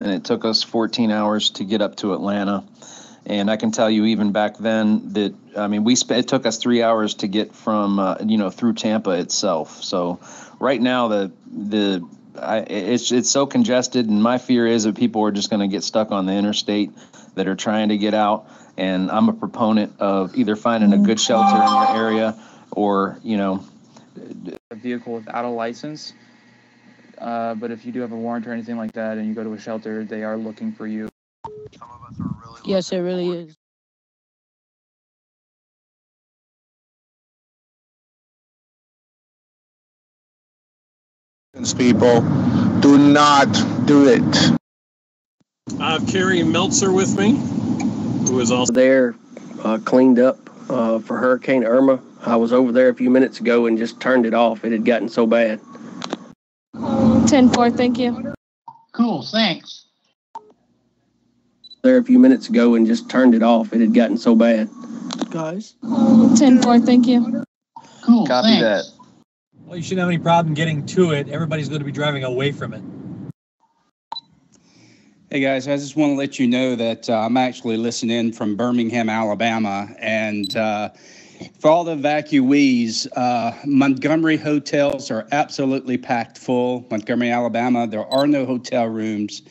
and it took us 14 hours to get up to Atlanta. And I can tell you, even back then, that it took us 3 hours to get from through Tampa itself. So right now, it's so congested, and my fear is that people are just going to get stuck on the interstate that are trying to get out. And I'm a proponent of either finding a good shelter in your area, or a vehicle without a license. But if you do have a warrant or anything like that, and you go to a shelter, they are looking for you. Yes, it really is. People, do not do it. I have Carrie Meltzer with me, who is also there, cleaned up for Hurricane Irma. I was over there a few minutes ago and just turned it off. It had gotten so bad. 10-4, thank you. Cool, thanks. There a few minutes ago and just turned it off. It had gotten so bad. Guys. 10-4, thank you. Cool, Copy thanks. that. Well, you shouldn't have any problem getting to it. Everybody's going to be driving away from it. Hey guys, I just want to let you know that I'm actually listening from Birmingham, Alabama, and for all the evacuees, Montgomery hotels are absolutely packed full. Montgomery, Alabama, there are no hotel rooms.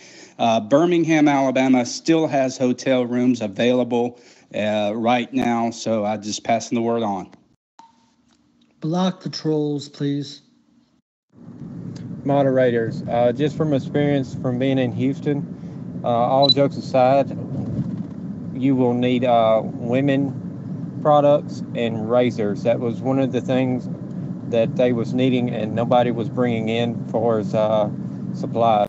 Birmingham, Alabama still has hotel rooms available right now, so I'm just passing the word on. Block the trolls, please. Moderators, just from experience from being in Houston, all jokes aside, you will need women products and razors. That was one of the things that they was needing and nobody was bringing in for as supplies.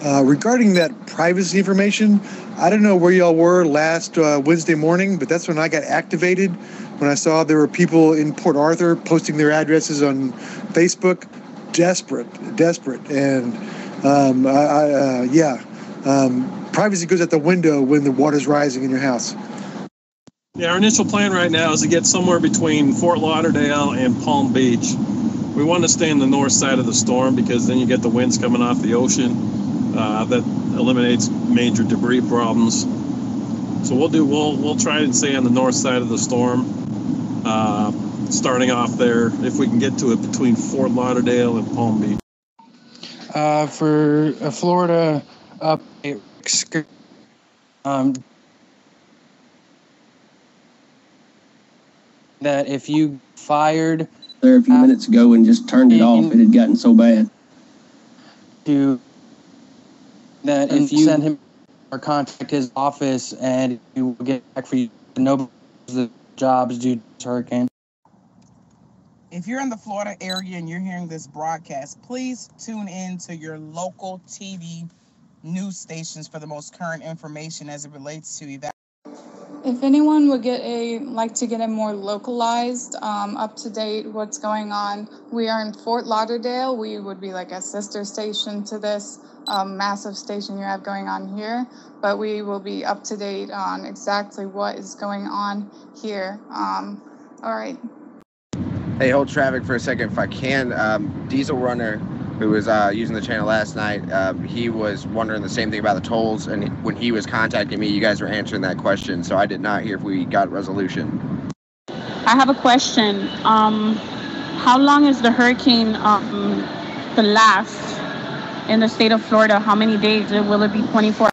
Regarding that privacy information, I don't know where y'all were last Wednesday morning, but that's when I got activated, when I saw there were people in Port Arthur posting their addresses on Facebook. Desperate. And privacy goes out the window when the water's rising in your house. Yeah, our initial plan right now is to get somewhere between Fort Lauderdale and Palm Beach. We want to stay on the north side of the storm because then you get the winds coming off the ocean. That eliminates major debris problems. So we'll try and stay on the north side of the storm, starting off there if we can get to it between Fort Lauderdale and Palm Beach. For Florida up that if you fired there a few minutes ago and just turned it off, it had gotten so bad. That if you send him or contact his office and you will get back for you, nobody knows the jobs due to this hurricane. If you're in the Florida area and you're hearing this broadcast, please tune in to your local TV news stations for the most current information as it relates to evacuation. If anyone would like to get a more localized, up to date what's going on, we are in Fort Lauderdale. We would be like a sister station to this massive station you have going on here, but we will be up to date on exactly what is going on here. All right. Hey, hold traffic for a second if I can. Diesel Runner, who was using the channel last night, he was wondering the same thing about the tolls, and when he was contacting me, you guys were answering that question, so I did not hear if we got resolution. I have a question. How long is the hurricane to last in the state of Florida? How many days? Will it be 24?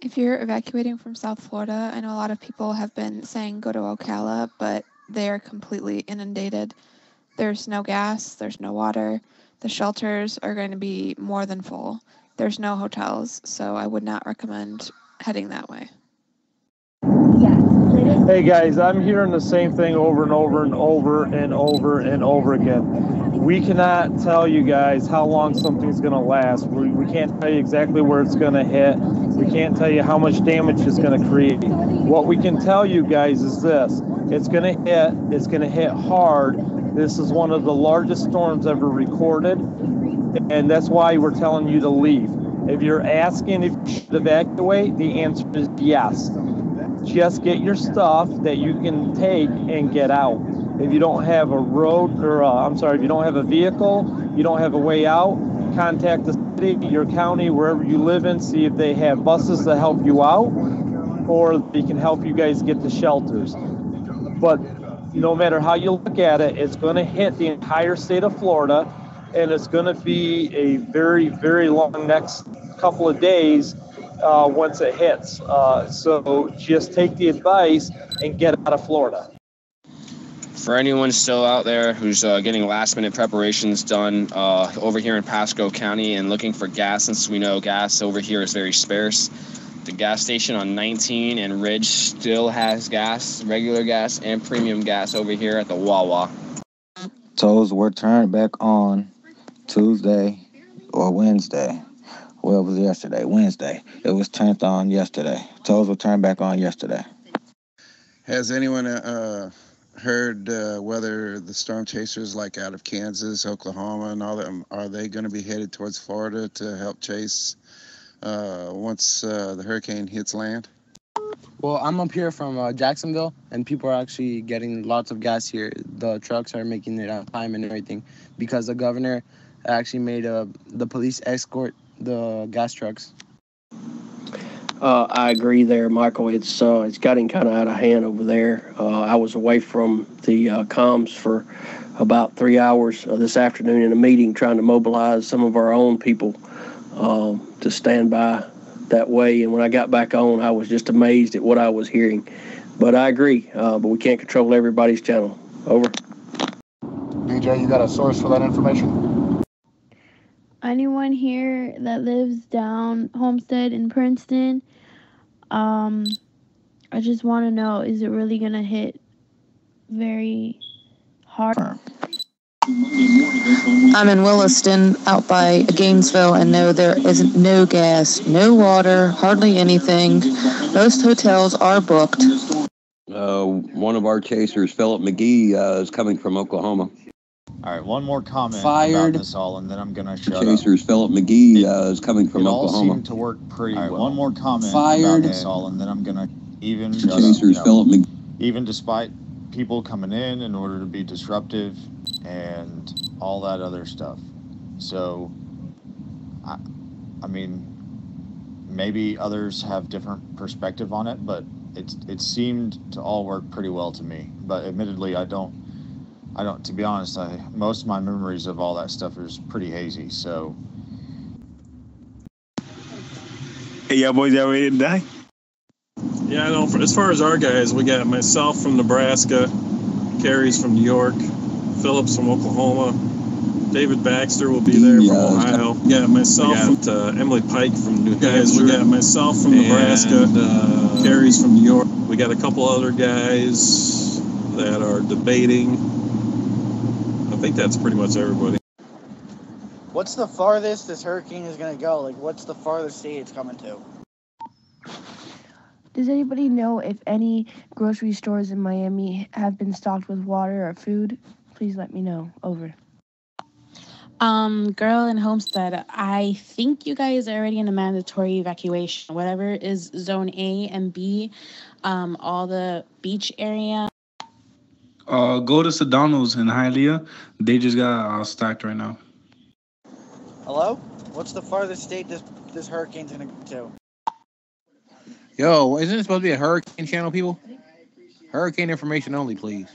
If you're evacuating from South Florida, I know a lot of people have been saying go to Ocala, but they are completely inundated. There's no gas, there's no water. The shelters are going to be more than full. There's no hotels, so I would not recommend heading that way. Hey guys, I'm hearing the same thing over and over and over and over and over again. We cannot tell you guys how long something's going to last. We can't tell you exactly where it's going to hit. We can't tell you how much damage it's going to create. What we can tell you guys is this. It's going to hit hard. This is one of the largest storms ever recorded, and that's why we're telling you to leave. If you're asking if you should evacuate, the answer is yes. Just get your stuff that you can take and get out. If you don't have a road, or if you don't have a vehicle, you don't have a way out, contact the city. state, your county, wherever you live in, see if they have buses that help you out, or they can help you guys get to shelters. But no matter how you look at it, it's going to hit the entire state of Florida, and it's going to be a very, very long next couple of days once it hits. So just take the advice and get out of Florida. For anyone still out there who's getting last-minute preparations done over here in Pasco County and looking for gas, since we know gas over here is very sparse, the gas station on 19 and Ridge still has gas, regular gas and premium gas over here at the Wawa. Tolls were turned back on Tuesday or Wednesday. Well, it was yesterday, Wednesday. It was turned on yesterday. Tolls were turned back on yesterday. Has anyone heard whether the storm chasers like out of Kansas, Oklahoma, and all that, are they going to be headed towards Florida to help chase once the hurricane hits land? Well, I'm up here from Jacksonville, and people are actually getting lots of gas here. The trucks are making it on time and everything because the governor actually made the police escort the gas trucks. I agree there, Michael. It's gotten kind of out of hand over there. I was away from the comms for about 3 hours this afternoon in a meeting trying to mobilize some of our own people to stand by that way. And when I got back on, I was just amazed at what I was hearing. But I agree, but we can't control everybody's channel. Over. DJ, you got a source for that information? Anyone here that lives down Homestead in Princeton, I just want to know, is it really going to hit very hard? I'm in Williston, out by Gainesville, and no, there isn't no gas, no water, hardly anything. Most hotels are booked. One of our chasers, Philip McGee, is coming from Oklahoma. All right, one more comment Fired. about this all, and then I'm going to shut Chasers, up. Philip McGee, is coming from It all Oklahoma. seemed to work pretty well. One more comment Fired. about this all, and then I'm going to even Chasers, Philip McGee. even despite people coming in order to be disruptive and all that other stuff. So, I mean, maybe others have different perspective on it, but it seemed to all work pretty well to me. But admittedly, I don't, to be honest, most of my memories of all that stuff is pretty hazy, so. Hey, y'all boys, y'all ready to die? Yeah, I know. As far as our guys, we got myself from Nebraska, Carey's from New York, Phillips from Oklahoma, David Baxter will be there from Ohio. We got myself from Emily Pike from New Hampshire. We got myself from Nebraska, Carey's from New York. We got a couple other guys that are debating. I think that's pretty much everybody. What's the farthest this hurricane is going to go? Like, what's the farthest state it's coming to? Does anybody know if any grocery stores in Miami have been stocked with water or food? Please let me know. Over. Girl in Homestead, I think you guys are already in a mandatory evacuation. Whatever is zone A and B, all the beach area. Go to Sedano's in Hialeah. They just got stocked right now. Hello? What's the farthest state this hurricane's going to go to? Yo, isn't it supposed to be a hurricane channel, people? Hurricane information only, please.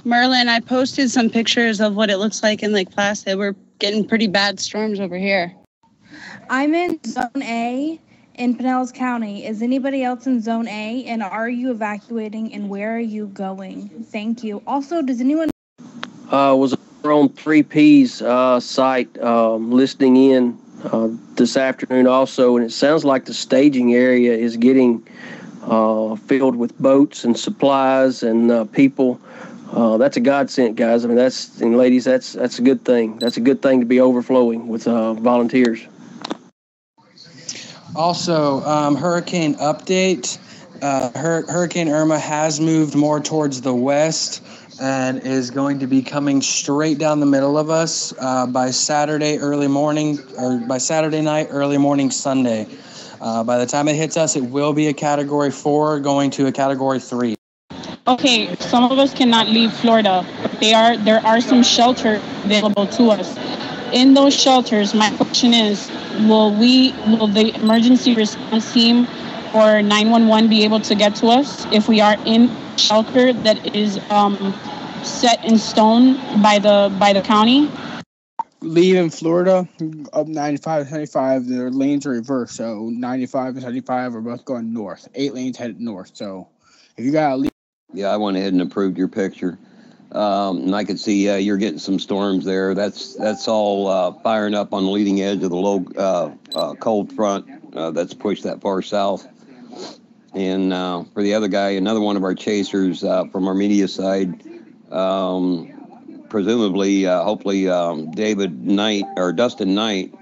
Merlin, I posted some pictures of what it looks like in Lake Placid. We're getting pretty bad storms over here. I'm in Zone A in Pinellas County. Is anybody else in Zone A? And are you evacuating? And where are you going? Thank you. Also, does anyone... Was on 3P's site listening in this afternoon also, and it sounds like the staging area is getting filled with boats and supplies and people. That's a godsend, guys. I mean, and ladies, that's a good thing. That's a good thing to be overflowing with volunteers. Also, hurricane update. Hurricane Irma has moved more towards the west and is going to be coming straight down the middle of us by Saturday early morning, or by Saturday night, early morning Sunday. By the time it hits us, it will be a Category 4 going to a Category 3. Okay, some of us cannot leave Florida. There are some shelter available to us. in those shelters, my question is, will the emergency response team or 911 be able to get to us if we are in shelter that is set in stone by the county? Leaving Florida, up 95 and 75, their lanes are reversed. So 95 and 75 are both going north. 8 lanes headed north. So if you got to leave. Yeah, I went ahead and approved your picture. And I could see you're getting some storms there. That's all firing up on the leading edge of the low cold front that's pushed that far south. And for the other guy, another one of our chasers from our media side, presumably, hopefully, David Knight or Dustin Knight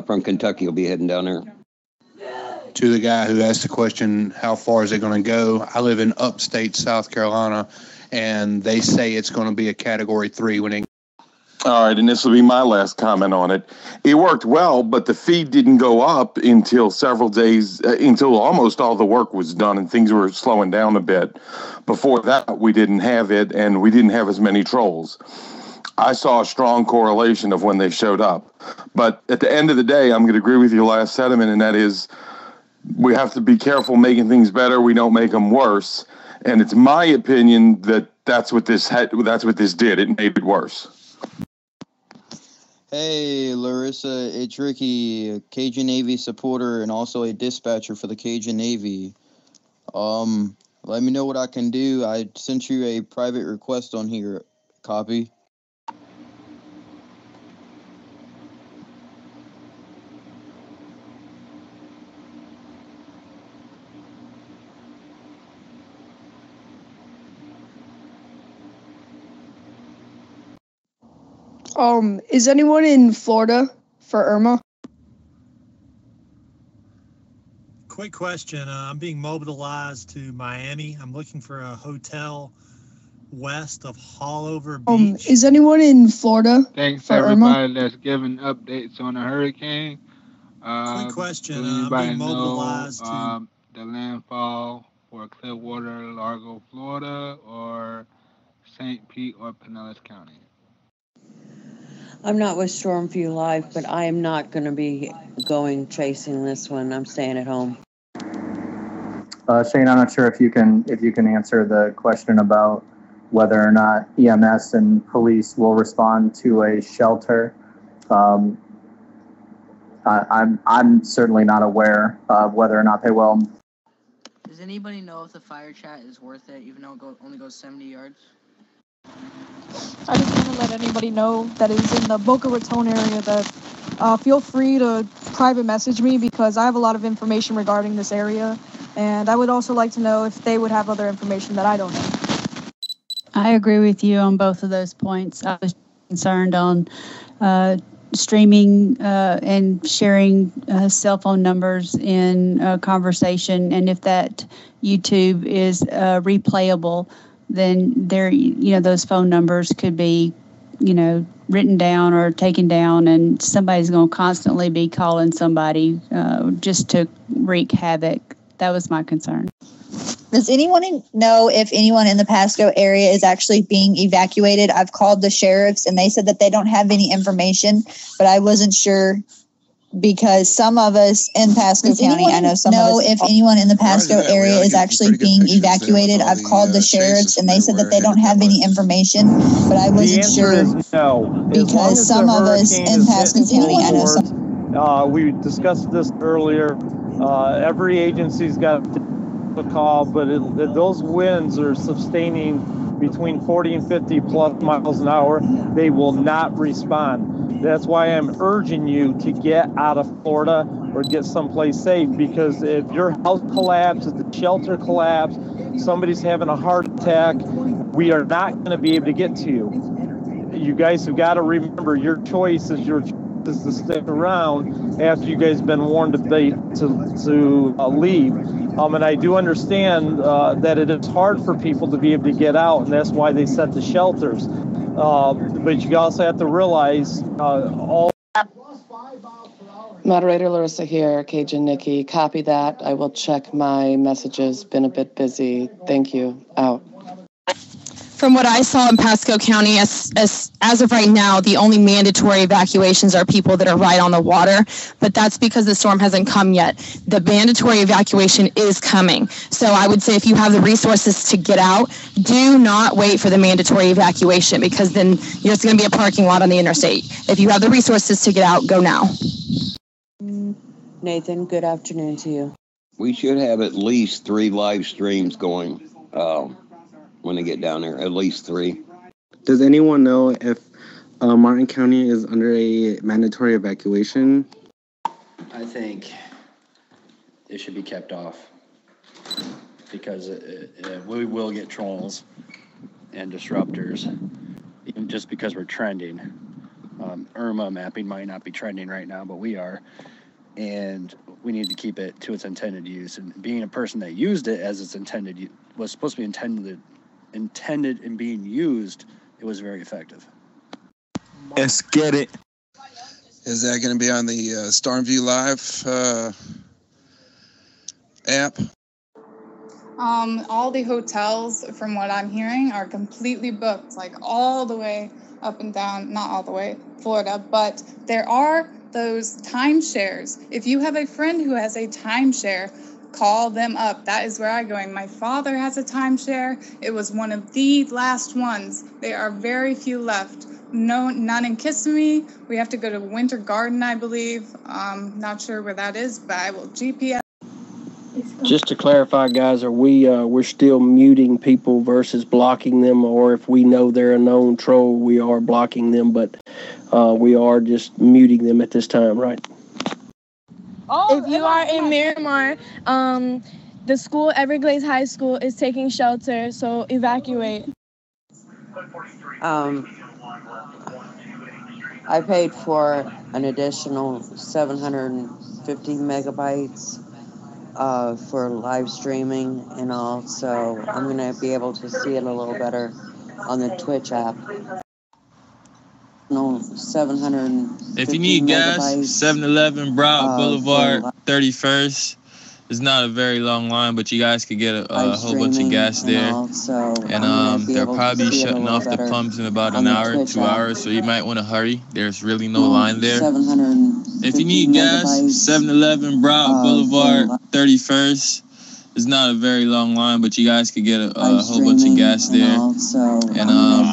from Kentucky will be heading down there. To the guy who asked the question, how far is it going to go? I live in upstate South Carolina, and they say it's going to be a Category 3 when it. All right, and this will be my last comment on it. It worked well, but the feed didn't go up until several days, until almost all the work was done and things were slowing down a bit. Before that, we didn't have it, and we didn't have as many trolls. I saw a strong correlation of when they showed up. But at the end of the day, I'm going to agree with your last sentiment, and that is we have to be careful making things better. We don't make them worse. And it's my opinion that that's what this did. It made it worse. Hey, Larissa, it's Ricky, a Cajun Navy supporter and also a dispatcher for the Cajun Navy. Let me know what I can do. I sent you a private request on here. Copy. Is anyone in Florida for Irma? Quick question. I'm being mobilized to Miami. I'm looking for a hotel west of Hallover Beach. Is anyone in Florida Thanks for everybody Irma? that's giving updates on the hurricane. Quick question. Does I'm anybody being know mobilized to. the landfall for Clearwater, Largo, Florida, or St. Pete or Pinellas County? I'm not with Stormview Live, but I am not going to be going chasing this one. I'm staying at home. Shane, I'm not sure if you can answer the question about whether or not EMS and police will respond to a shelter. I'm certainly not aware of whether or not they will. Does anybody know if the fire chat is worth it, even though it only goes 70 yards? I just want to let anybody know that is in the Boca Raton area that feel free to private message me because I have a lot of information regarding this area, and I would also like to know if they would have other information that I don't know. I agree with you on both of those points. I was concerned on streaming and sharing cell phone numbers in conversation, and if that YouTube is replayable, then those phone numbers could be, written down or taken down, and somebody's going to constantly be calling somebody just to wreak havoc. That was my concern. Does anyone know if anyone in the Pasco area is actually being evacuated? I've called the sheriffs and they said that they don't have any information, but I wasn't sure because some of us in Pasco County, I know some of us. If anyone in the Pasco area is actually being evacuated, I've called the sheriffs and they said that they don't have any information, but I wasn't sure. No. Because some of us in Pasco County, I know some. We discussed this earlier. Every agency's got a call, but those winds are sustaining between 40 and 50 plus miles an hour. They will not respond. That's why I'm urging you to get out of Florida or get someplace safe, because if your house collapses, the shelter collapses, somebody's having a heart attack, we are not going to be able to get to you. You guys have got to remember your choice is to stick around after you guys been warned to leave. And I do understand that it is hard for people to be able to get out, and that's why they set the shelters. But you also have to realize all. Moderator Larissa here, Cajun Nikki. Copy that. I will check my messages. Been a bit busy. Thank you. Out. From what I saw in Pasco County, as of right now, the only mandatory evacuations are people that are right on the water, but that's because the storm hasn't come yet. The mandatory evacuation is coming. So I would say if you have the resources to get out, do not wait for the mandatory evacuation, because then it's going to be a parking lot on the interstate. If you have the resources to get out, go now. Nathan, good afternoon to you. We should have at least 3 live streams going when they get down there, at least 3. Does anyone know if Martin County is under a mandatory evacuation? I think it should be kept off because we will get trolls and disruptors, even just because we're trending. Irma mapping might not be trending right now, but we are. And we need to keep it to its intended use. And being a person that used it as its intended, was supposed to be intended and being used, it was very effective. Let's get it. Is that going to be on the Stormview Live app? All the hotels, from what I'm hearing, are completely booked, like all the way up and down, not all the way, Florida, but there are those timeshares. If you have a friend who has a timeshare, call them up. That is where I'm going. My father has a timeshare. It was one of the last ones. There are very few left. No, none in Kissimmee. We have to go to Winter Garden, I believe. Not sure where that is, but I will GPS. Just to clarify, guys, are we're still muting people versus blocking them, or if we know they're a known troll, we are blocking them, but we are just muting them at this time, right? If you are in Miramar, the school, Everglades High School, is taking shelter, so evacuate. I paid for an additional 750 megabytes for live streaming and all, so I'm going to be able to see it a little better on the Twitch app. No, 750 If you need gas, 7-Eleven, Broad Boulevard, 31st. It's not a very long line, but you guys could get a whole bunch of gas there. And they'll probably be shutting off the pumps in about an hour, 2 hours, so you might want to hurry. There's really no line there. If you need gas, 7-Eleven, Broad Boulevard, 31st. It's not a very long line, but you guys could get a whole bunch of gas there. And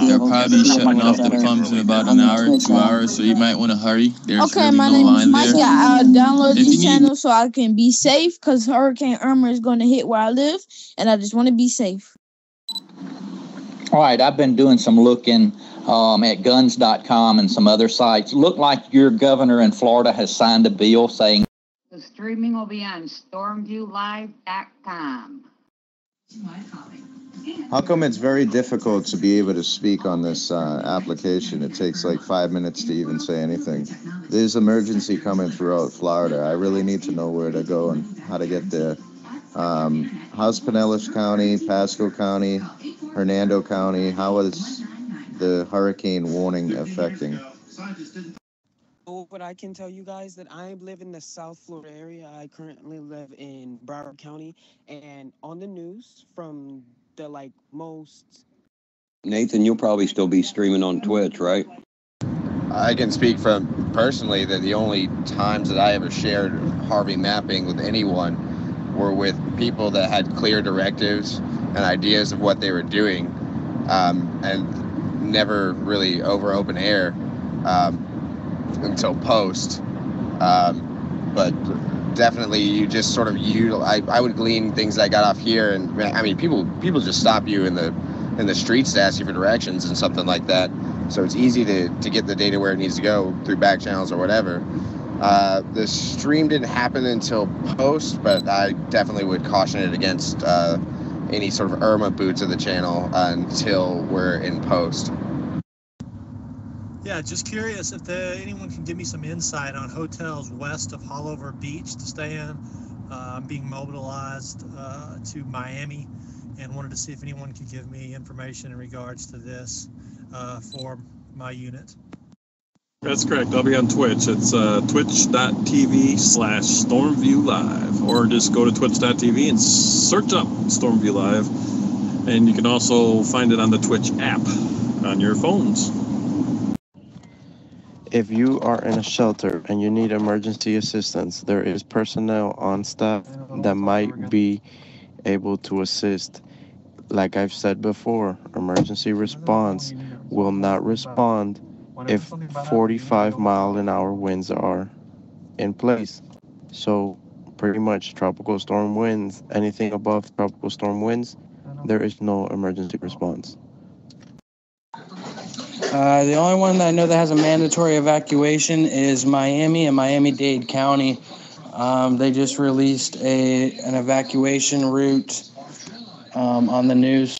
they'll probably be shutting off the pumps in about an hour, 2 hours, so you might want to hurry. There's really my no name is line Mike. there. I download If this you need- channel so I can be safe, because Hurricane Irma is going to hit where I live, and I just want to be safe. All right, I've been doing some looking at guns.com and some other sites. Look like your governor in Florida has signed a bill saying the streaming will be on stormviewlive.com. How come it's very difficult to be able to speak on this application? It takes like 5 minutes to even say anything. There's emergency coming throughout Florida. I really need to know where to go and how to get there. How's Pinellas County, Pasco County, Hernando County? How is the hurricane warning affecting? What I can tell you guys that I live in the South Florida area. I currently live in Broward County, and on the news from the most. Nathan, you'll probably still be streaming on Twitch, right? I can speak from personally that the only times that I ever shared Harvey mapping with anyone were with people that had clear directives and ideas of what they were doing, and never really over open air. Until post, but definitely you just sort of I would glean things I got off here, and I mean people just stop you in the streets to ask you for directions and something like that, so it's easy to get the data where it needs to go through back channels or whatever. The stream didn't happen until post, but I definitely would caution it against any sort of Irma boots of the channel until we're in post. Yeah, just curious if anyone can give me some insight on hotels west of Haulover Beach to stay in. I'm being mobilized to Miami and wanted to see if anyone could give me information in regards to this for my unit. That's correct. I'll be on Twitch. It's twitch.tv/StormviewLive, or just go to twitch.tv and search up Stormview Live, And you can also find it on the Twitch app on your phones. If you are in a shelter and you need emergency assistance, there is personnel on staff that might be able to assist. Like I've said before, emergency response will not respond if 45-mile-an-hour winds are in place. So pretty much tropical storm winds, anything above tropical storm winds, there is no emergency response. The only one that I know that has a mandatory evacuation is Miami and Miami-Dade County. They just released an evacuation route on the news.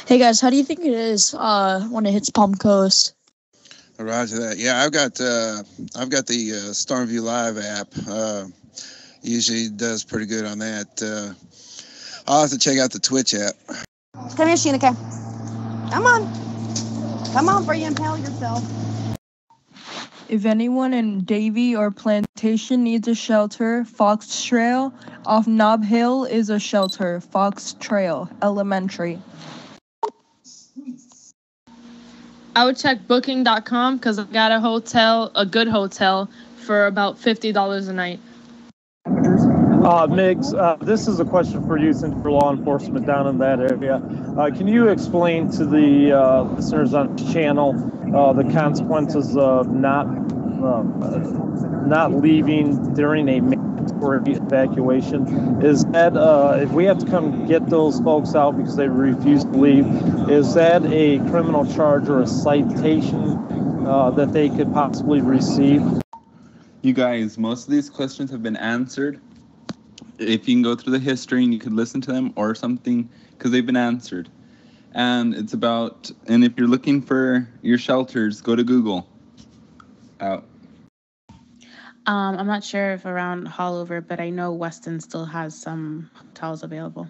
Hey guys, how do you think it is when it hits Palm Coast? Roger that. Yeah, I've got the Stormview Live app. Usually does pretty good on that. I'll have to check out the Twitch app. Come here, Shinika. Come on. Come on, before you impale yourself. If anyone in Davie or Plantation needs a shelter, Fox Trail off Nob Hill is a shelter. Fox Trail Elementary. I would check booking.com because I've got a good hotel, for about $50 a night. Miggs, this is a question for you since you're law enforcement down in that area. Can you explain to the listeners on the channel the consequences of not leaving during a mandatory evacuation? Is that if we have to come get those folks out because they refuse to leave, is that a criminal charge or a citation that they could possibly receive? You guys, most of these questions have been answered. If you can go through the history and you could listen to them or something, because they've been answered. And it's about, and if you're looking for your shelters, go to Google. Out. I'm not sure if around Hollover, but I know Weston still has some hotels available.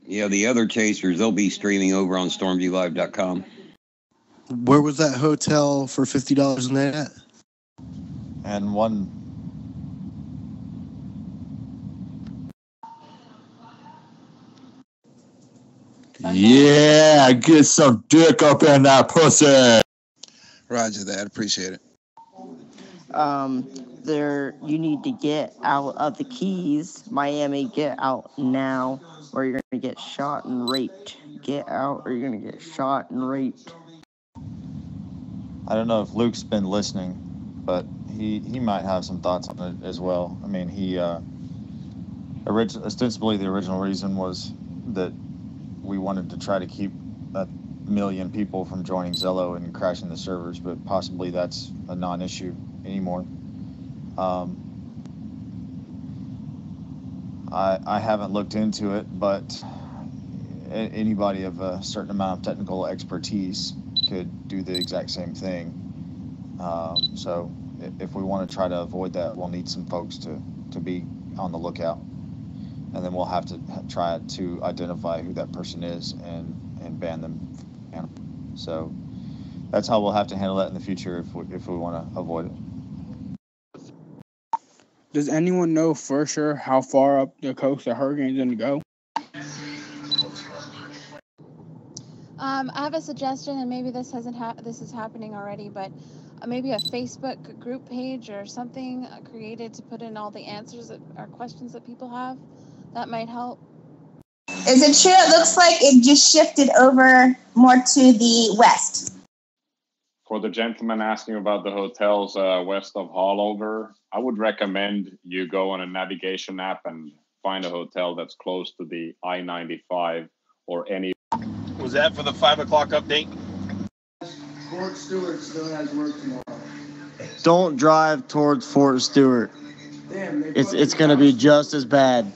Yeah, the other chasers, they'll be streaming over on stormviewlive.com. Where was that hotel for $50 a night at? And one. Yeah, get some dick up in that pussy. Roger that. Appreciate it. You need to get out of the Keys. Miami, get out now, or you're going to get shot and raped. Get out, or you're going to get shot and raped. I don't know if Luke's been listening, but he might have some thoughts on it as well. I mean, ostensibly the original reason was that we wanted to try to keep 1 million people from joining Zello and crashing the servers, but possibly that's a non-issue anymore. I haven't looked into it, but anybody of a certain amount of technical expertise could do the exact same thing. So if we want to try to avoid that, we'll need some folks to be on the lookout. And then we'll have to try to identify who that person is and ban them. So that's how we'll have to handle that in the future if we want to avoid it. Does anyone know for sure how far up the coast the hurricane's going to go? I have a suggestion, and maybe this is happening already, but maybe a Facebook group page or something created to put in all the answers or questions that people have. That might help. Is it true? It looks like it just shifted over more to the west. For the gentleman asking about the hotels west of Hollover, I would recommend you go on a navigation app and find a hotel that's close to the I-95 or any. Was that for the 5 o'clock update? Fort Stewart still has work tomorrow. Don't drive towards Fort Stewart. It's going to be just as bad.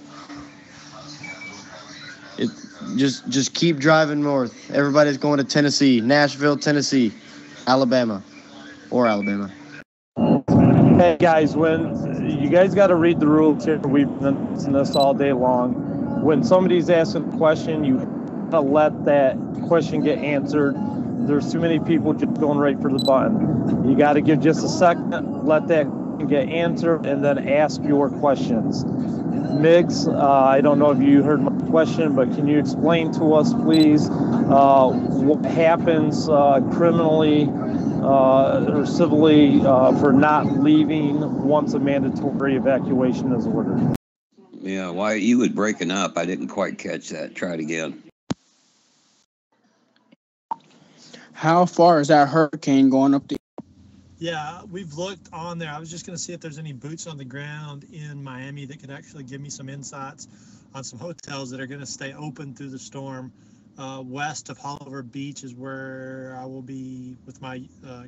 Just keep driving north. Everybody's going to Tennessee, Nashville, Tennessee, Alabama. Hey guys, when you guys got to read the rules here, we've been discussing this all day long. When somebody's asking a question, you gotta let that question get answered. There's too many people just going right for the button. You got to give just a second, let that and get answered and then ask your questions. Miggs, I don't know if you heard my question, but can you explain to us, please, what happens criminally or civilly for not leaving once a mandatory evacuation is ordered? Yeah, why you was breaking up? I didn't quite catch that. Try it again. How far is that hurricane going up the? Yeah, we've looked on there. I was just going to see if there's any boots on the ground in Miami that could actually give me some insights on some hotels that are going to stay open through the storm. West of Hollover Beach is where I will be with my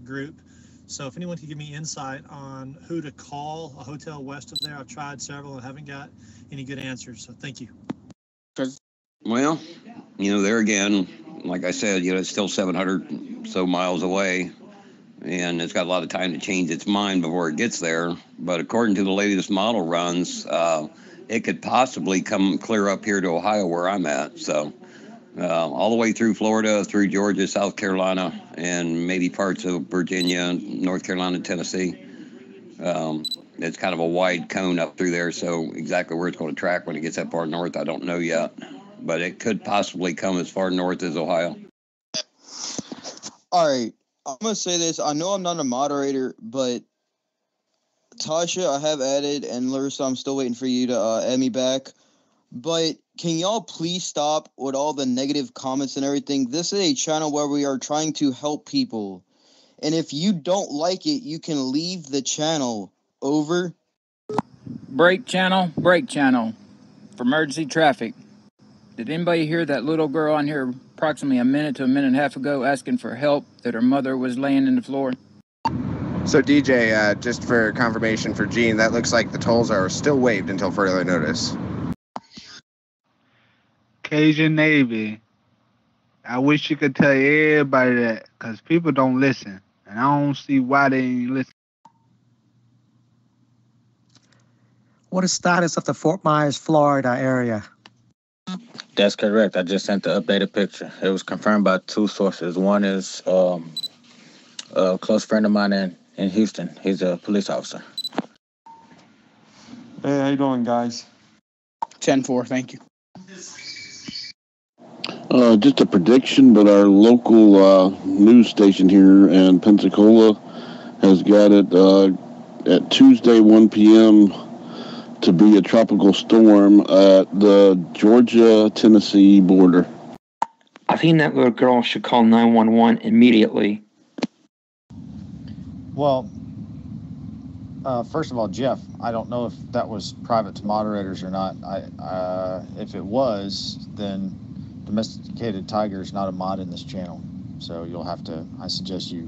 group. So if anyone could give me insight on who to call, a hotel west of there, I've tried several and haven't got any good answers. So thank you. Well, there again, like I said, it's still 700 so miles away, and it's got a lot of time to change its mind before it gets there. But according to the latest model runs, it could possibly come clear up here to Ohio where I'm at. So all the way through Florida, through Georgia, South Carolina, and maybe parts of Virginia, North Carolina, Tennessee. It's kind of a wide cone up through there, so exactly where it's going to track when it gets that far north, I don't know yet. But it could possibly come as far north as Ohio. All right, I'm going to say this. I know I'm not a moderator, but Tasha, I have added, and Larissa, I'm still waiting for you to add me back. But can y'all please stop with all the negative comments and everything? This is a channel where we are trying to help people. And if you don't like it, you can leave the channel. Over. Break channel for emergency traffic. Did anybody hear that little girl on here approximately a minute to a minute and a half ago asking for help that her mother was laying in the floor? So DJ, just for confirmation for Gene, that looks like the tolls are still waived until further notice. Cajun Navy. I wish you could tell everybody that, because people don't listen. And I don't see why they ain't listen. What is status of the Fort Myers, Florida area? That's correct. I just sent the updated picture. It was confirmed by two sources. One is a close friend of mine in Houston. He's a police officer. Hey, how you doing, guys? 10-4, thank you. Just a prediction, but our local news station here in Pensacola has got it at Tuesday 1 p.m. to be a tropical storm at the Georgia-Tennessee border. I think that little girl should call 911 immediately. Well, first of all, Jeff, I don't know if that was private to moderators or not. If it was, then Domesticated Tiger is not a mod in this channel. So you'll have to, I suggest you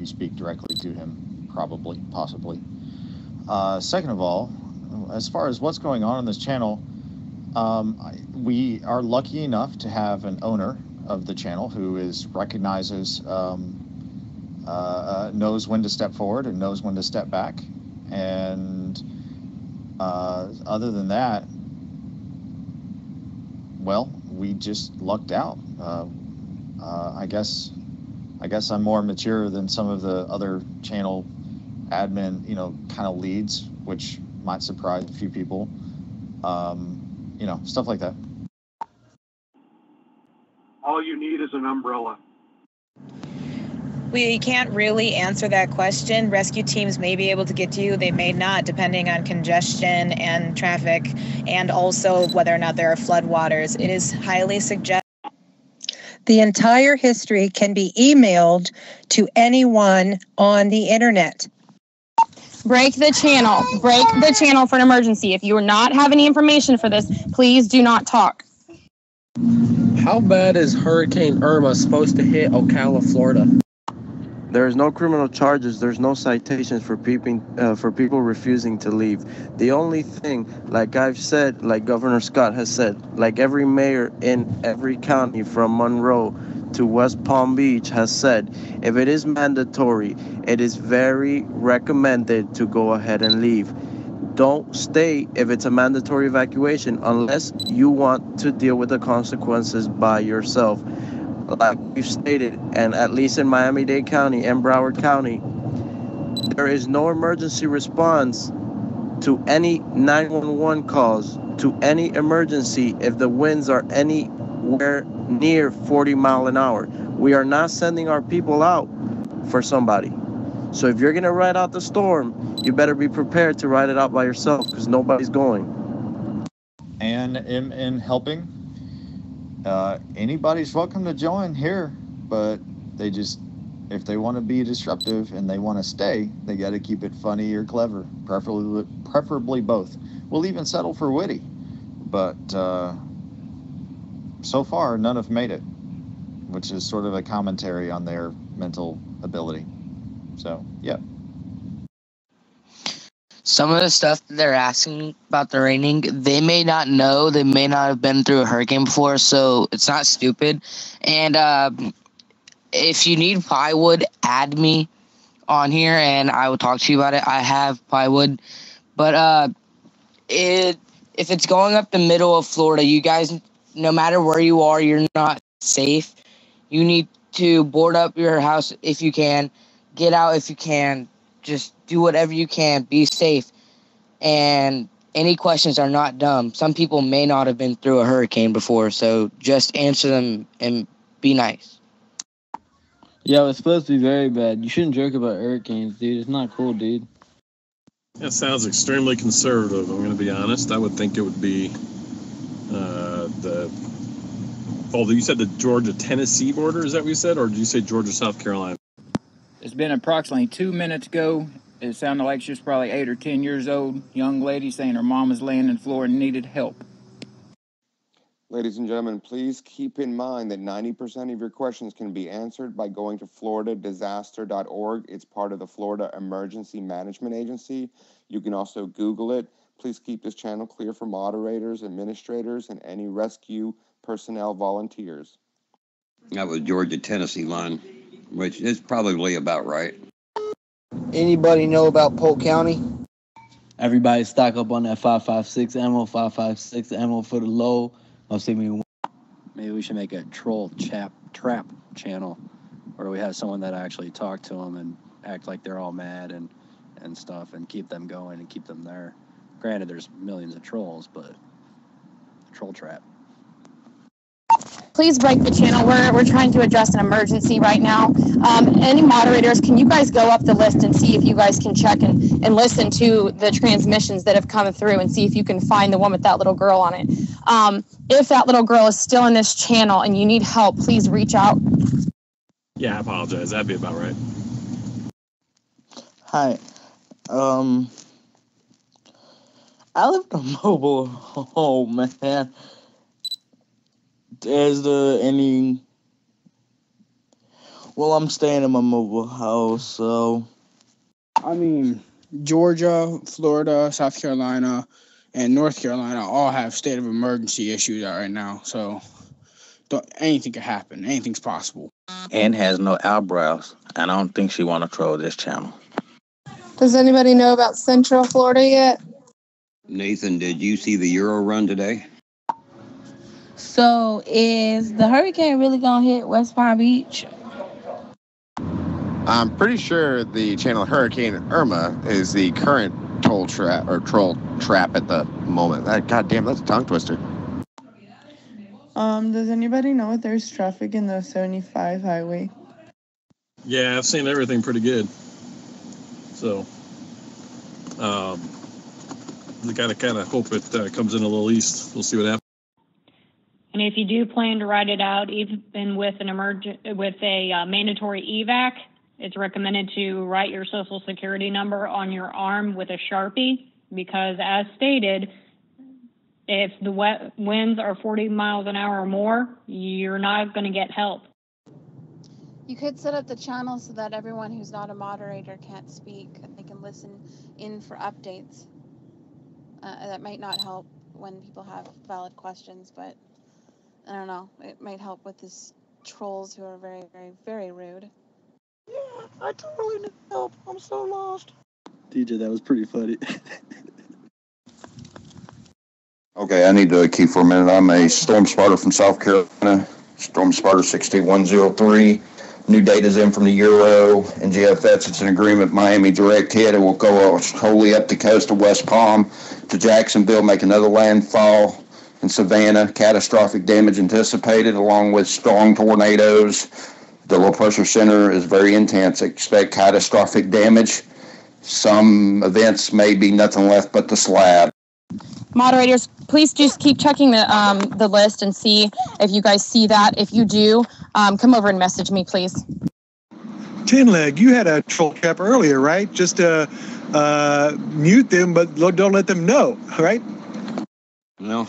speak directly to him, probably, possibly. Second of all, as far as what's going on in this channel, we are lucky enough to have an owner of the channel who recognizes, knows when to step forward and knows when to step back. And other than that, well, we just lucked out. I guess I'm more mature than some of the other channel admin, kind of leads, which might surprise a few people. Stuff like that. All you need is an umbrella. We can't really answer that question. Rescue teams may be able to get to you. They may not, depending on congestion and traffic, and also whether or not there are floodwaters. It is highly suggested. The entire history can be emailed to anyone on the internet. Break the channel. Break the channel for an emergency. If you are not have any information for this, please do not talk. How bad is Hurricane Irma supposed to hit Ocala, Florida? There's no criminal charges. There's no citations for people refusing to leave. The only thing, like I've said, like Governor Scott has said, like every mayor in every county from Monroe to West Palm Beach has said, if it is mandatory, it is very recommended to go ahead and leave. Don't stay if it's a mandatory evacuation unless you want to deal with the consequences by yourself. Like we've stated, and at least in Miami-Dade County and Broward County, There is no emergency response to any 911 calls, to any emergency if the winds are anywhere near 40 mile an hour. We are not sending our people out for somebody. So if you're gonna ride out the storm, you better be prepared to ride it out by yourself because nobody's going. And in helping, anybody's welcome to join here, but they just, if they want to be disruptive and they want to stay, they got to keep it funny or clever, preferably both. We'll even settle for witty, but so far none have made it, which is sort of a commentary on their mental ability. So, yeah. Some of the stuff that they're asking about the raining, they may not know. They may not have been through a hurricane before, so it's not stupid. And if you need plywood, add me on here, and I will talk to you about it. I have plywood. But if it's going up the middle of Florida, you guys, no matter where you are, you're not safe. You need to board up your house if you can. Get out if you can. Just do whatever you can. Be safe. And any questions are not dumb. Some people may not have been through a hurricane before, so just answer them and be nice. Yo, it's supposed to be very bad. You shouldn't joke about hurricanes, dude. It's not cool, dude. That sounds extremely conservative, I'm going to be honest. I would think it would be you said the Georgia-Tennessee border, is that what you said? Or did you say Georgia-South Carolina? It's been approximately 2 minutes ago. It sounded like she was probably 8 or 10 years old. Young lady saying her mom was laying on the floor and needed help. Ladies and gentlemen, please keep in mind that 90% of your questions can be answered by going to floridadisaster.org. It's part of the Florida Emergency Management Agency. You can also Google it. Please keep this channel clear for moderators, administrators, and any rescue personnel volunteers. That was Georgia-Tennessee line, which is probably about right. Anybody know about Polk County? Everybody stock up on that 5.56 ammo, 5.56 ammo for the low. Maybe we should make a troll trap channel where we have someone that actually talk to them and act like they're all mad and stuff and keep them going and keep them there. Granted, there's millions of trolls, but troll trap. Please break the channel. We're trying to address an emergency right now. Any moderators, can you guys go up the list and see if you guys can check and listen to the transmissions that have come through and see if you can find the one with that little girl on it. If that little girl is still in this channel and you need help, please reach out. Yeah, I apologize. That'd be about right. Hi. I live in a mobile home, man. I'm staying in my mobile house, so. I mean, Georgia, Florida, South Carolina, and North Carolina all have state of emergency issues out right now. So anything could happen. Anything's possible. Ann has no eyebrows, and I don't think she want to troll this channel. Does anybody know about Central Florida yet? Nathan, did you see the Euro run today? So is the hurricane really going to hit West Palm Beach? I'm pretty sure the channel Hurricane Irma is the current troll trap at the moment. God damn, that's a tongue twister. Does anybody know if there's traffic in the 75 highway? Yeah, I've seen everything pretty good. So, we gotta kind of hope it comes in a little east. We'll see what happens. And if you do plan to ride it out, even with a mandatory evac, it's recommended to write your social security number on your arm with a Sharpie, because as stated, if the winds are 40 miles an hour or more, you're not going to get help. You could set up the channel so that everyone who's not a moderator can't speak. They can listen in for updates. That might not help when people have valid questions, but I don't know. It might help with these trolls who are very, very, very rude. Yeah, I totally need help. I'm so lost. DJ, that was pretty funny. Okay, I need to keep for a minute. I'm a storm spotter from South Carolina, storm spotter 6103. New data's in from the Euro and GFS. It's an agreement Miami direct hit. It will go wholly up the coast of West Palm to Jacksonville, make another landfall in Savannah. Catastrophic damage anticipated, along with strong tornadoes. The low pressure center is very intense. Expect catastrophic damage. Some events may be nothing left but the slab. Moderators, please just keep checking the list and see if you guys see that. If you do, come over and message me, please. Chinleg, you had a troll trap earlier, right? Just to mute them, but don't let them know, right? Well,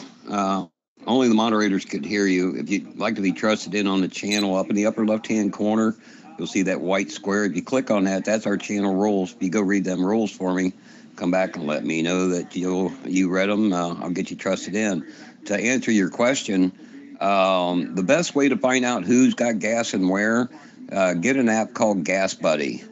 only the moderators could hear you. If you'd like to be trusted in on the channel, up in the upper left-hand corner, you'll see that white square. If you click on that, that's our channel rules. If you go read them rules for me, come back and let me know that you read them. I'll get you trusted in. To answer your question, the best way to find out who's got gas and where, get an app called Gas Buddy.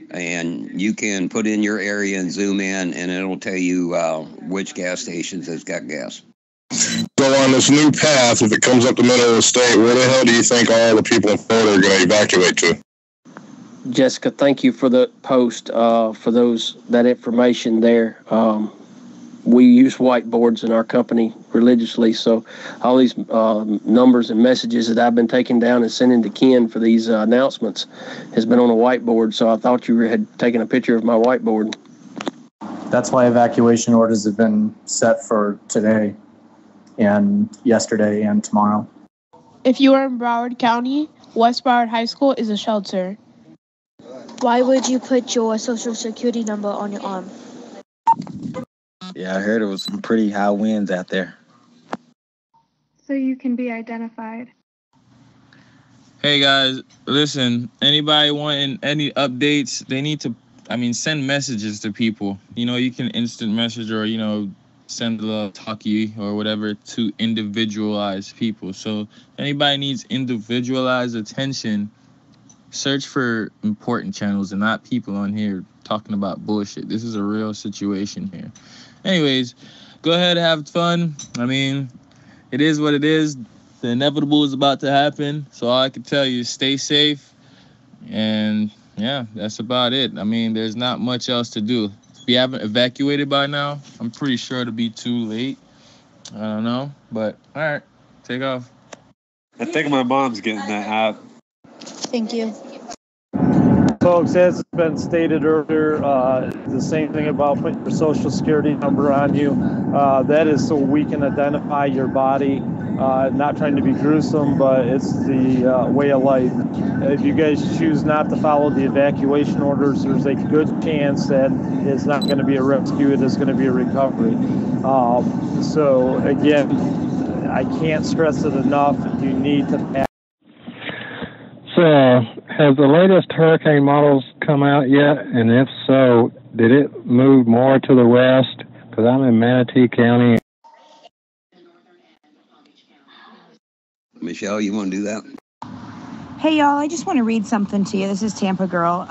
And you can put in your area and zoom in, and it'll tell you which gas stations has got gas. So on this new path, if it comes up the middle of the state, where the hell do you think all the people in Florida are going to evacuate to? Jessica, thank you for the post, for that information there. We use whiteboards in our company religiously, so all these numbers and messages that I've been taking down and sending to Ken for these announcements has been on a whiteboard, so I thought you had taken a picture of my whiteboard. That's why evacuation orders have been set for today and yesterday and tomorrow. If you are in Broward County, West Broward High School is a shelter. Why would you put your social security number on your arm? Yeah, I heard it was some pretty high winds out there. So you can be identified. Hey guys, listen, anybody wanting any updates, they need to, send messages to people. You can instant message or, send a little talkie or whatever to individualized people. So if anybody needs individualized attention, search for important channels and not people on here talking about bullshit. This is a real situation here. Anyways, go ahead and have fun. It is what it is. The inevitable is about to happen. So all I can tell you is stay safe. And yeah, that's about it. There's not much else to do. If you haven't evacuated by now, I'm pretty sure it'll be too late. I don't know. But all right, take off. I think my mom's getting that app. Thank you. Folks, as it's been stated earlier, the same thing about putting your social security number on you. That is so we can identify your body. Not trying to be gruesome, but it's the way of life. If you guys choose not to follow the evacuation orders, there's a good chance that it's not going to be a rescue, it is going to be a recovery. So again, I can't stress it enough. You need to. So, have the latest hurricane models come out yet? And if so, did it move more to the west? Because I'm in Manatee County. Michelle, you want to do that? Hey, y'all, I just want to read something to you. This is Tampa Girl.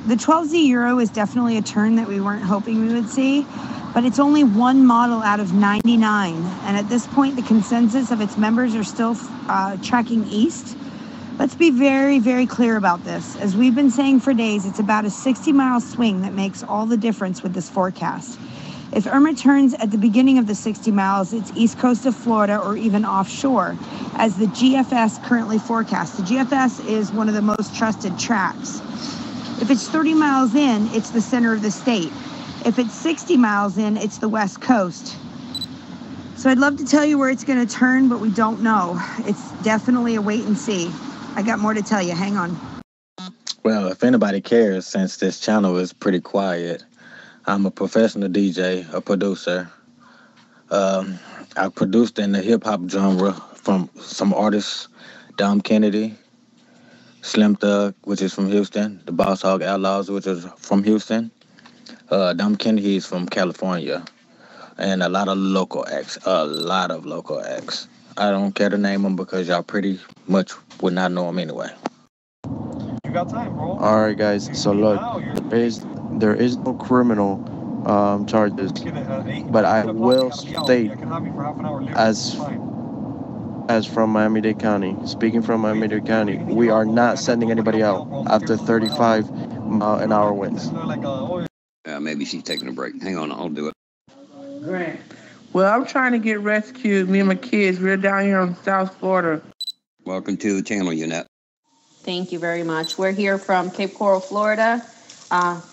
The 12Z Euro is definitely a turn that we weren't hoping we would see, but it's only one model out of 99. And at this point, the consensus of its members are still tracking east. Let's be very, very clear about this. As we've been saying for days, it's about a 60-mile swing that makes all the difference with this forecast. If Irma turns at the beginning of the 60 miles, it's east coast of Florida or even offshore, as the GFS currently forecasts. The GFS is one of the most trusted tracks. If it's 30 miles in, it's the center of the state. If it's 60 miles in, it's the west coast. So I'd love to tell you where it's going to turn, but we don't know. It's definitely a wait and see. I got more to tell you. Hang on. Well, if anybody cares, since this channel is pretty quiet, I'm a professional DJ, a producer. I produced in the hip-hop genre from some artists, Dom Kennedy, Slim Thug, which is from Houston, the Boss Hog Outlaws, which is from Houston. Dom Kennedy is from California, and a lot of local acts. I don't care to name them because y'all pretty much would not know them anyway. You got time, bro. All right, guys. So look, there is no criminal charges, but I will state as As from Miami-Dade County, speaking from Miami-Dade County, we are not sending anybody out after 35-mile-an-hour winds. Maybe she's taking a break. Hang on, I'll do it. Grant. Well, I'm trying to get rescued, me and my kids. We're down here in South Florida. Welcome to the channel, Unit. Thank you very much. We're here from Cape Coral, Florida.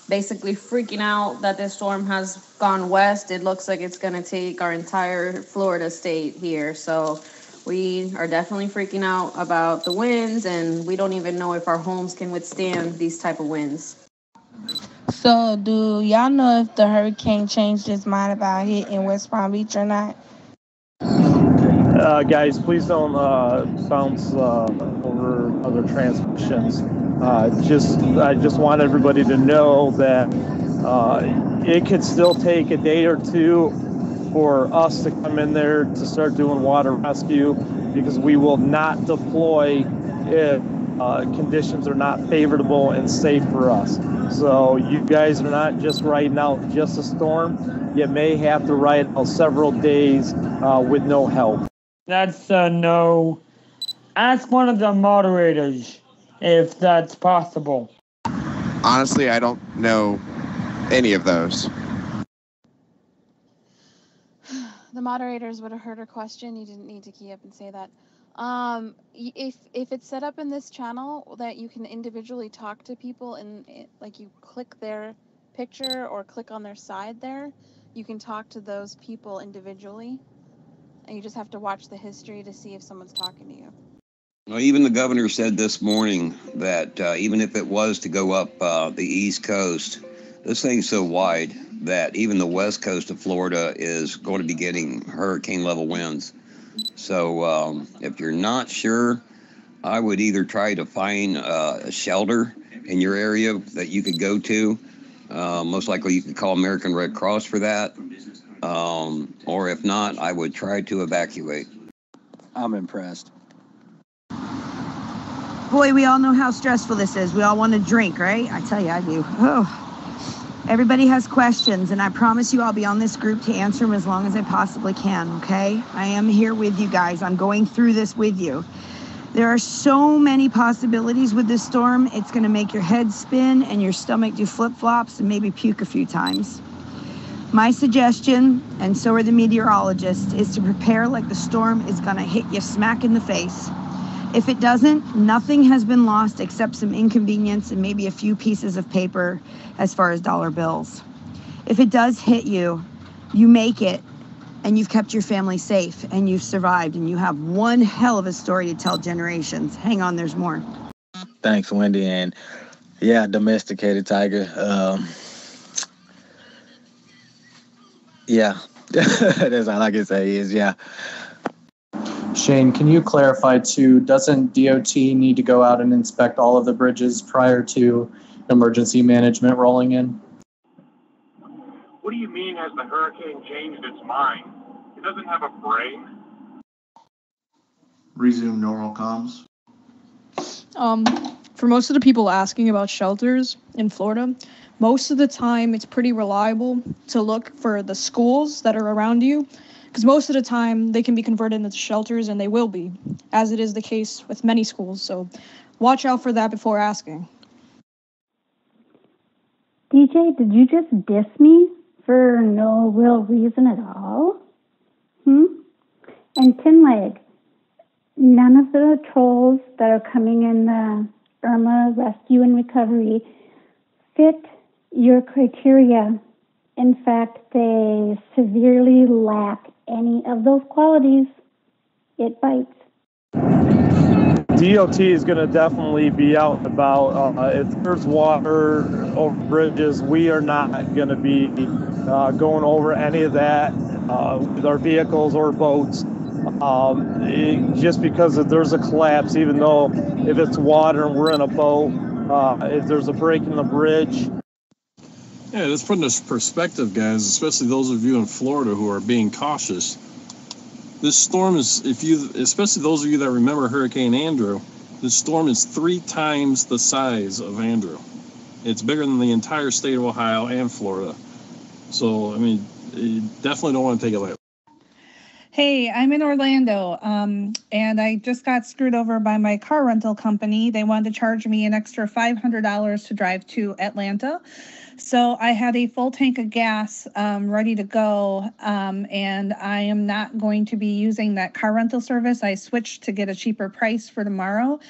Basically freaking out that this storm has gone west. It looks like it's going to take our entire Florida state here. So we are definitely freaking out about the winds, and we don't even know if our homes can withstand these type of winds. So do y'all know if the hurricane changed his mind about hitting West Palm Beach or not? Guys, please don't bounce over other transmissions. I just want everybody to know that it could still take a day or two for us to come in there to start doing water rescue, because we will not deploy if conditions are not favorable and safe for us. So you guys are not just riding out just a storm. You may have to ride out several days with no help. That's a no. Ask one of the moderators if that's possible. Honestly, I don't know any of those. The moderators would have heard her question. You didn't need to key up and say that. If it's set up in this channel that you can individually talk to people and like you click their picture or click on their side there, you can talk to those people individually. And you just have to watch the history to see if someone's talking to you. Well, even the governor said this morning that even if it was to go up the East Coast, this thing's so wide that even the west coast of Florida is going to be getting hurricane-level winds. So if you're not sure, I would either try to find a shelter in your area that you could go to. Most likely you could call American Red Cross for that. Or if not, I would try to evacuate. I'm impressed. Boy, we all know how stressful this is. We all want to drink, right? I tell you, I do. Oh. Everybody has questions, and I promise you I'll be on this group to answer them as long as I possibly can, okay? I am here with you guys. I'm going through this with you. There are so many possibilities with this storm. It's going to make your head spin and your stomach do flip-flops and maybe puke a few times. My suggestion, and so are the meteorologists, is to prepare like the storm is going to hit you smack in the face. If it doesn't, nothing has been lost except some inconvenience and maybe a few pieces of paper as far as dollar bills. If it does hit you, you make it, and you've kept your family safe, and you've survived, and you have one hell of a story to tell generations. Hang on, there's more. Thanks, Wendy. And yeah, domesticated tiger. Yeah, that's all I can say is yeah. Shane, can you clarify too, doesn't DOT need to go out and inspect all of the bridges prior to emergency management rolling in? What do you mean has the hurricane changed its mind? It doesn't have a brain. Resume normal comms. For most of the people asking about shelters in Florida, most of the time it's pretty reliable to look for the schools that are around you, because most of the time they can be converted into shelters, and they will be, as it is the case with many schools. So watch out for that before asking. DJ, did you just diss me for no real reason at all? And Tinleg, none of the trolls that are coming in the Irma rescue and recovery fit your criteria. In fact, they severely lack any of those qualities. It bites. DOT is going to definitely be out and about. If there's water over bridges, we are not going to be going over any of that with our vehicles or boats. Just because if there's a collapse, even though if it's water and we're in a boat, if there's a break in the bridge. Yeah, let's put in this perspective, guys, especially those of you in Florida who are being cautious. This storm is, especially those of you that remember Hurricane Andrew, this storm is 3 times the size of Andrew. It's bigger than the entire state of Ohio and Florida. So, I mean, you definitely don't want to take it lightly. Hey, I'm in Orlando, and I just got screwed over by my car rental company. They wanted to charge me an extra $500 to drive to Atlanta. So I had a full tank of gas ready to go, and I am not going to be using that car rental service. I switched to get a cheaper price for tomorrow.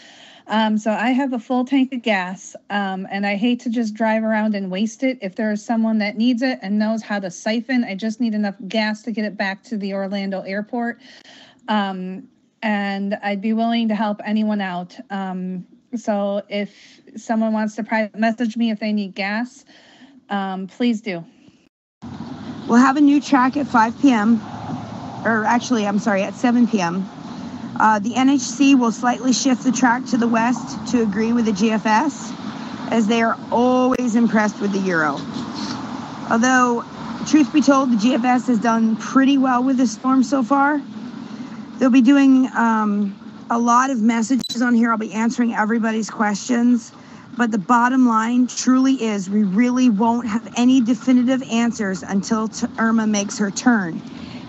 So I have a full tank of gas, and I hate to just drive around and waste it. If there is someone that needs it and knows how to siphon, I just need enough gas to get it back to the Orlando airport. And I'd be willing to help anyone out. So if someone wants to private message me if they need gas, please do. We'll have a new track at 5 p.m. Or actually, I'm sorry, at 7 p.m. The NHC will slightly shift the track to the west to agree with the GFS, as they are always impressed with the Euro. Although, truth be told, the GFS has done pretty well with the storm so far. They'll be doing a lot of messages on here. I'll be answering everybody's questions. But the bottom line truly is we really won't have any definitive answers until Irma makes her turn.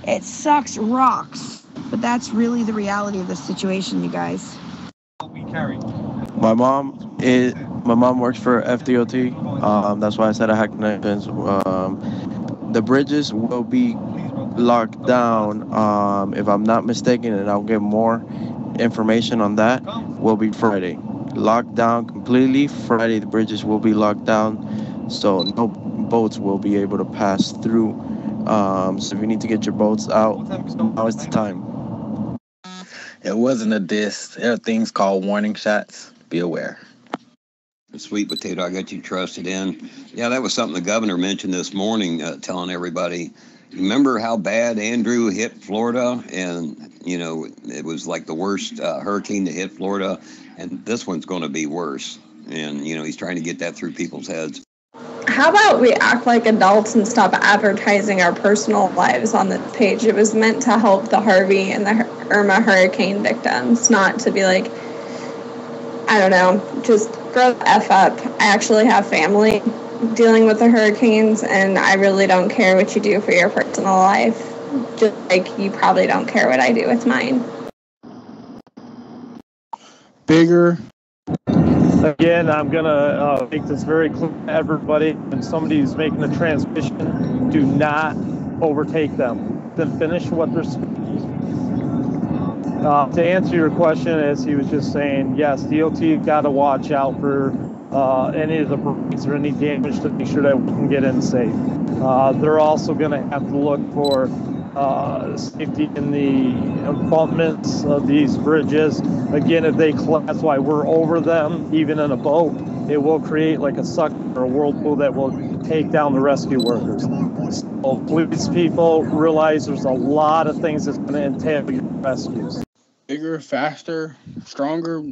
It sucks rocks. But that's really the reality of the situation, you guys. My mom works for FDOT. That's why I said I had connections. The bridges will be locked down. If I'm not mistaken, and I'll get more information on that, will be Friday. Locked down completely. Friday, the bridges will be locked down, so no boats will be able to pass through. So if you need to get your boats out, now is the time. It wasn't a diss. There are things called warning shots. Be aware. Sweet potato, I got you trusted in. Yeah, that was something the governor mentioned this morning, telling everybody. Remember how bad Andrew hit Florida? And, you know, it was like the worst hurricane to hit Florida. And this one's going to be worse. And, you know, he's trying to get that through people's heads. How about we act like adults and stop advertising our personal lives on the page? It was meant to help the Harvey and the Irma hurricane victims, not to be like, I don't know, just grow the F up. I actually have family dealing with the hurricanes, and I really don't care what you do for your personal life, just like you probably don't care what I do with mine. Bigger. Again, I'm going to make this very clear to everybody. When somebody's making a transmission, do not overtake them. Then finish what they're saying. To answer your question, as he was just saying, yes, DOT got to watch out for any of the breaks or any damage to make sure that we can get in safe. They're also going to have to look for safety in the abutments of these bridges. Again, if they collapse, that's why we're over them, even in a boat, it will create like a suck or a whirlpool that will take down the rescue workers. So please, people, realize there's a lot of things that's going to entail your rescues. Bigger, faster, stronger,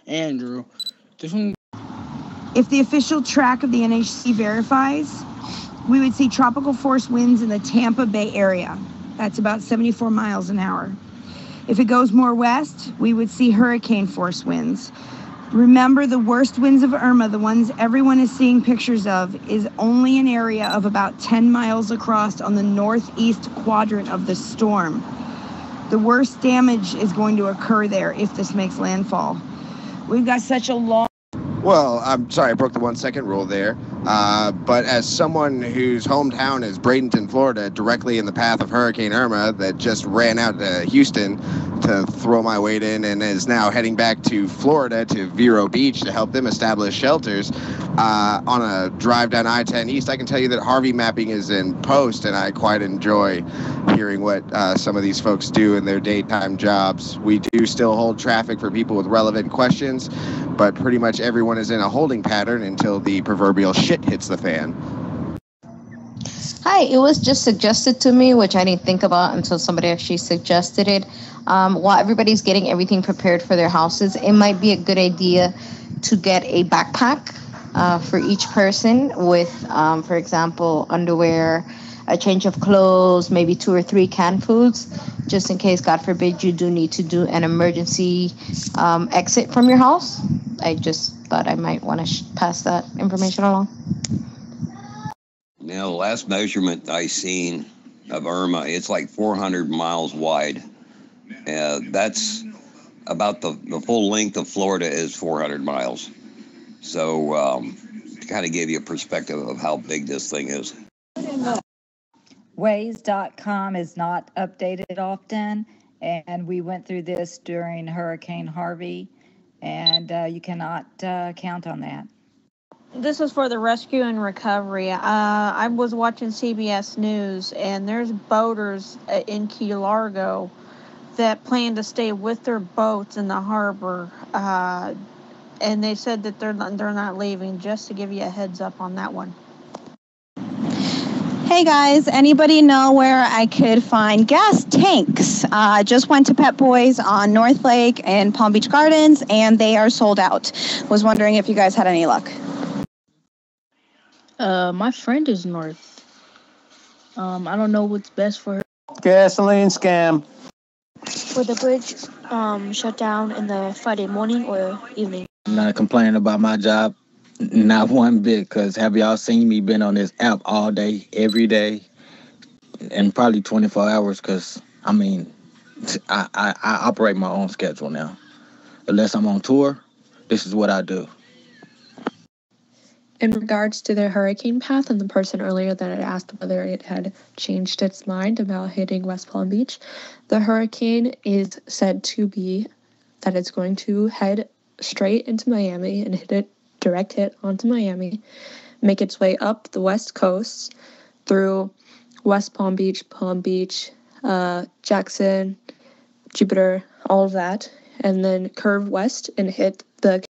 Andrew. This one. If the official track of the NHC verifies, we would see tropical force winds in the Tampa Bay area. That's about 74 miles an hour. If it goes more west, we would see hurricane force winds. Remember, the worst winds of Irma, the ones everyone is seeing pictures of, is only an area of about 10 miles across on the northeast quadrant of the storm. The worst damage is going to occur there if this makes landfall. We've got such a long... Well, I'm sorry, I broke the 1 second rule there. But as someone whose hometown is Bradenton, Florida, directly in the path of Hurricane Irma that just ran out to Houston to throw my weight in and is now heading back to Florida to Vero Beach to help them establish shelters on a drive down I-10 East, I can tell you that Harvey mapping is in post, and I quite enjoy hearing what some of these folks do in their daytime jobs. We do still hold traffic for people with relevant questions, but pretty much everyone is in a holding pattern until the proverbial shit hits the fan. Hi, it was just suggested to me, which I didn't think about until somebody actually suggested it. While everybody's getting everything prepared for their houses, it might be a good idea to get a backpack for each person with, for example, underwear, a change of clothes, maybe 2 or 3 canned foods, just in case, God forbid, you do need to do an emergency exit from your house. I just thought I might want to pass that information along. Now, the last measurement I seen of Irma. It's like 400 miles wide. That's about the full length of Florida is 400 miles. So to kind of give you a perspective of how big this thing is. Waze.com is not updated often, and we went through this during Hurricane Harvey, and you cannot count on that. This is for the rescue and recovery. I was watching CBS News, and there's boaters in Key Largo that plan to stay with their boats in the harbor, and they said that they're not leaving. Just to give you a heads up on that one. Hey guys, anybody know where I could find gas tanks? Just went to Pet Boys on North Lake and Palm Beach Gardens, and they are sold out. Was wondering if you guys had any luck. My friend is north. I don't know what's best for her. Gasoline scam. Will the bridge shut down in the Friday morning or evening? I'm not complaining about my job, not one bit, because have y'all seen me been on this app all day, every day, and probably 24 hours, because, I mean, I operate my own schedule now. Unless I'm on tour, this is what I do. In regards to the hurricane path and the person earlier that had asked whether it had changed its mind about hitting West Palm Beach, the hurricane is said to be that it's going to head straight into Miami and direct hit onto Miami, make its way up the west coast through West Palm Beach, Jackson, Jupiter, all of that, and then curve west and hit the